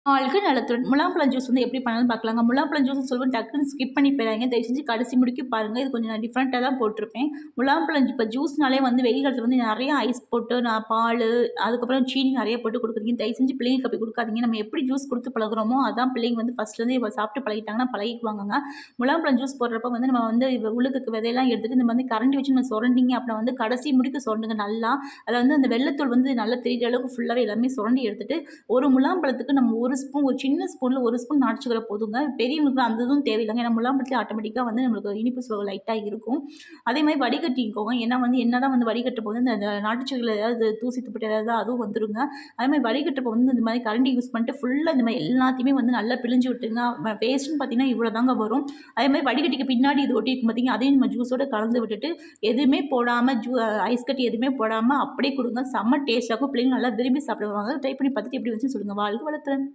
ஆளுக்கு நலத்துடன் முலாம்பழம் ஜூஸ் வந்து எப்படி பண்ணலாம்னு பார்க்கலாங்க. முலாம்பழம் ஜூஸ்ன்னு சொல்லுவோம் டக்குன்னு ஸ்கிப் பண்ணி போயிறாதீங்க. தயவு செஞ்சு கடைசி முடிக்கும் பாருங்க. இது கொஞ்சம் நான் டிஃப்ரெண்ட்டா தான் போட்டிருப்பேன். முலாம்பழம் இப்ப ஜூஸ்னாலே வந்து வெயில் காலத்துல வந்து நெறைய ஐஸ் போட்டு நான் பாலு, அதுக்கப்புறம் சீனி நெறைய போட்டு குடுக்குறீங்க. தயவு செஞ்சு பிள்ளைங்களுக்கு அப்படி குடுக்காதீங்க. நம்ம எப்படி ஜூஸ் குடுத்து பழகுறோமோ, அதான் பிள்ளைங்க வந்து ஃபர்ஸ்ட்லேருந்தே சாப்பிட்டு பழகிட்டாங்கன்னா பழகிக்குவாங்கங்க. முலாம்பழம் ஜூஸ் போடுறப்ப வந்து நம்ம வந்து உள்ளுக்கு விதையெல்லாம் எடுத்துட்டு இந்த மாதிரி கரண்டி வச்சு நம்ம சொரண்டிங்க அப்படின்னா வந்து கடைசி முடிக்கு சொரண்டுங்க நல்லா. அதுல வந்து அந்த வெள்ளத்தூள் வந்து நல்லா தெரியிற அளவுக்கு ஃபுல்லாவே எல்லாமே சுரண்டி எடுத்துட்டு, ஒரு முலாம்பழத்துக்கு நம்ம 1 ஸ்பூன் ஒரு சின்ன ஸ்பூன்ல 1 ஸ்பூன் நாட்டு சர்க்கரை போதுங்க. பெரியவங்களுக்கு அந்த இதுவும் தேவையில்லங்க. ஏன்னா முலாம்பழத்தில ஆட்டோமேட்டிக்கா வந்து நம்மளுக்கு இனிப்பு சுவை லைட்டா இருக்கும். அதேமாதிரி வடிகட்டிக்கோங்க. ஏன்னா வந்து என்னதான் வந்து வடிகட்டுறப்போ வந்து இந்த நாட்டு சர்க்கரையில ஏதாவது தூசி துப்பட்டு ஏதாவது அதுவும் வந்துருங்க. அதேமாதிரி வடிகட்டுறப்போ வந்து இந்த மாதிரி கரண்டி யூஸ் பண்ணிட்டு ஃபுல்லா இந்த மாதிரி எல்லாத்தையுமே வந்து நல்லா பிழிஞ்சு விட்டுருங்க. பேஸ்ட்டுன்னு பார்த்தீங்கன்னா இவ்வளோ தாங்க வரும். அதேமாதிரி வடிகட்டிக்கு பின்னாடி இது ஒட்டியிருக்கும் பார்த்தீங்க, அதையும் நம்ம ஜூஸோட கலந்து விட்டுட்டு எதுவுமே போடாம ஐஸ் கட்டி எதுவுமே போடாம அப்படியே குடுங்க. செம்ம டேஸ்ட்டா இருக்கும். பிள்ளைங்க நல்லா விரும்பி சாப்பிடுவாங்க. ட்ரை பண்ணி பார்த்துட்டு எப்படி வந்துச்சுன்னு சொல்லுங்க. வாழ்க வளத்துடன்!